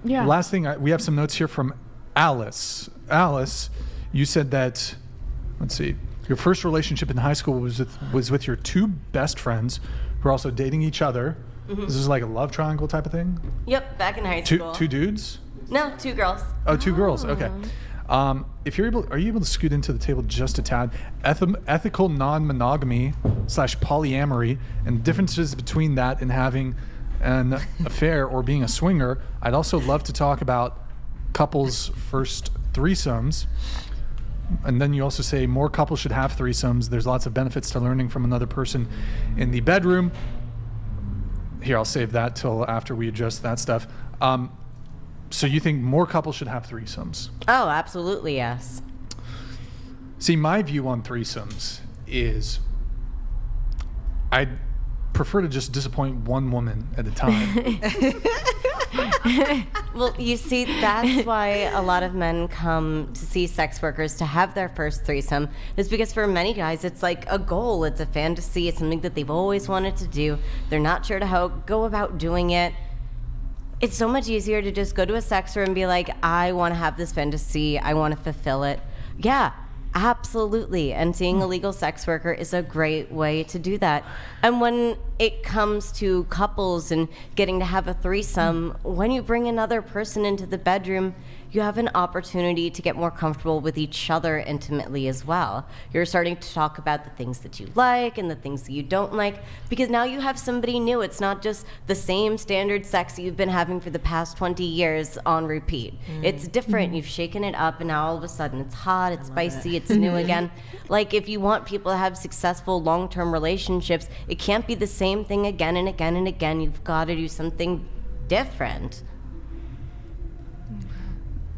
Yeah. Last thing, we have some notes here from Alice. Alice, you said that, let's see, your first relationship in high school was with your two best friends who are also dating each other. Mm-hmm. This is like a love triangle type of thing? Yep, back in high school. Two dudes? No, two girls. Oh, two girls. Okay. If you're able, are you able to scoot into the table just a tad? Ethical non-monogamy / polyamory and differences between that and having an affair or being a swinger. I'd also love to talk about couples' first threesomes. And then you also say more couples should have threesomes. There's lots of benefits to learning from another person in the bedroom. Here, I'll save that till after we adjust that stuff. So you think more couples should have threesomes? Oh, absolutely, yes. See, my view on threesomes is I'd prefer to just disappoint one woman at a time. Well, you see, that's why a lot of men come to see sex workers to have their first threesome. It's because for many guys, it's like a goal. It's a fantasy. It's something that they've always wanted to do. They're not sure how to go about doing it. It's so much easier to just go to a sex room and be like, I want to have this fantasy. I want to fulfill it. Yeah, absolutely. And seeing a legal sex worker is a great way to do that. And when it comes to couples and getting to have a threesome, when you bring another person into the bedroom, you have an opportunity to get more comfortable with each other intimately as well. You're starting to talk about the things that you like and the things that you don't like, because now you have somebody new. It's not just the same standard sex that you've been having for the past 20 years on repeat. It's different. You've shaken it up, and now all of a sudden it's hot, it's spicy, it's new again. Like, if you want people to have successful long-term relationships, it can't be the same thing again and again and again. You've got to do something different.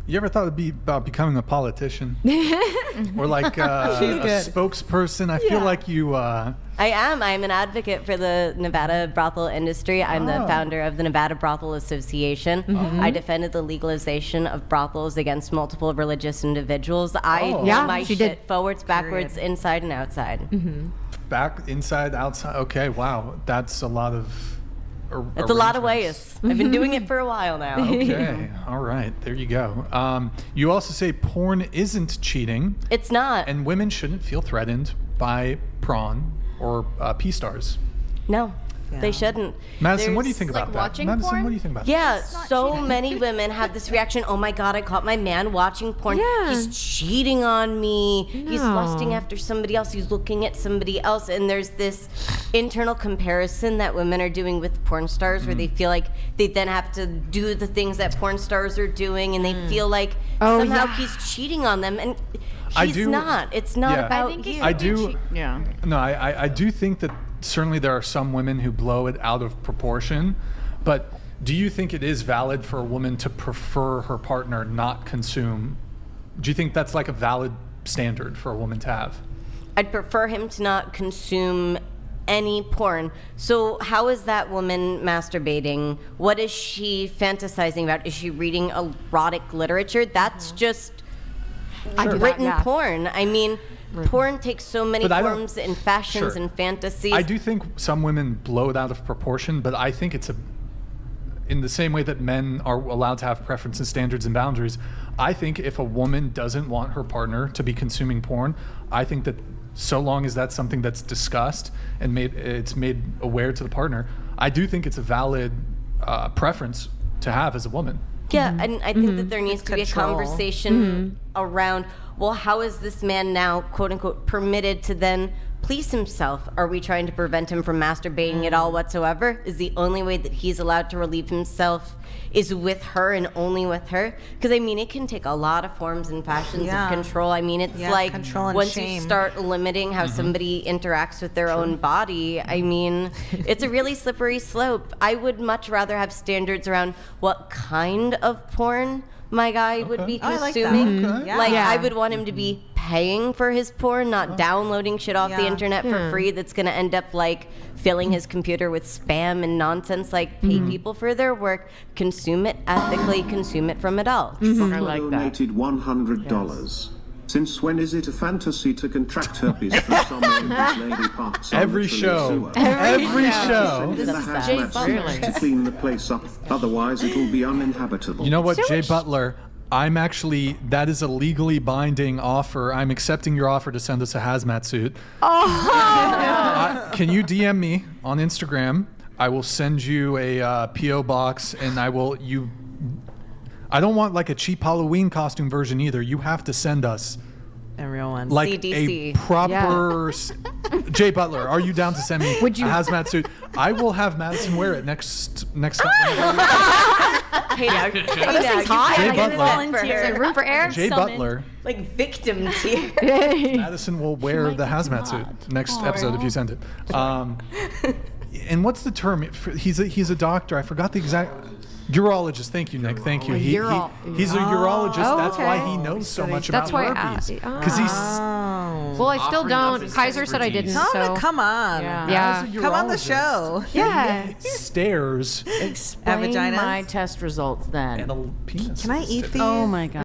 You ever thought about becoming a politician? Or like a spokesperson? I feel like you... I am. I'm an advocate for the Nevada brothel industry. I'm the founder of the Nevada Brothel Association. I defended the legalization of brothels against multiple religious individuals. I do my shit forwards, backwards, inside, and outside. Back, inside, outside. Okay, wow. That's a lot of... It's a lot of ways. I've been doing it for a while now. Okay, all right, there you go. You also say porn isn't cheating. It's not. And women shouldn't feel threatened by prawn or P-stars. No, they shouldn't. Madison, what do you think about that? Madison, porn? what do you think about Yeah, that? so many women have this reaction, oh my God, I caught my man watching porn. Yeah. He's cheating on me. He's No. lusting after somebody else. He's looking at somebody else. And there's this internal comparison that women are doing with porn stars where they feel like they then have to do the things that porn stars are doing, and they feel like somehow he's cheating on them. And he's not. It's not about you. I do. Yeah. No, I do think that certainly there are some women who blow it out of proportion, but do you think it is valid for a woman to prefer her partner not consume? Do you think that's like a valid standard for a woman to have? I'd prefer him to not consume any porn. So how is that woman masturbating? What is she fantasizing about? Is she reading erotic literature? That's just written porn. I mean, porn takes so many forms and fashions and fantasies. I do think some women blow it out of proportion, but I think it's in the same way that men are allowed to have preferences, standards, and boundaries. I think if a woman doesn't want her partner to be consuming porn, I think that so long as that's something that's discussed and it's made aware to the partner, I do think it's a valid preference to have as a woman. Yeah, and I think that there needs to be a conversation around, well, how is this man now, quote unquote, permitted to then please himself? Are we trying to prevent him from masturbating at all whatsoever? Is the only way that he's allowed to relieve himself is with her and only with her? Because I mean, it can take a lot of forms and fashions of control. I mean, it's like once you start limiting how somebody interacts with their own body, I mean, it's a really slippery slope. I would much rather have standards around what kind of porn my guy would be consuming. I would want him to be paying for his porn, not downloading shit off the internet for free that's going to end up like filling his computer with spam and nonsense. Like, pay people for their work, consume it ethically, consume it from adults. I like that. Donated $100. Since when is it a fantasy to contract herpes from some whose lady parts are Every literally show. sewer? Every show. Send in the hazmat suits to clean the place up, otherwise it'll be uninhabitable. You know what, Jay Butler? That is a legally binding offer. I'm accepting your offer to send us a hazmat suit. Can you DM me on Instagram? I will send you a P.O. box, and I don't want like a cheap Halloween costume version either. You have to send us A real one. like CDC. a proper. Jay Butler, are you down to send me a hazmat suit? I will have Madison wear it next time. Hey, now, Jay Butler. So room for air. Jay summon. Butler. like victim tier. Madison will wear the hazmat suit next episode if you send it. And what's the term? He's a doctor. I forgot the exact. Urologist. Thank you, Nick. Thank you. He's a urologist. Oh, That's why okay. he knows so much That's about why herpes. Because he's Well, I still don't. his Kaiser said I didn't. expertise. So Come on. yeah. Come on the show. Yeah. Stares A vagina? My test results then. and a penis. Can I eat these? Oh my god.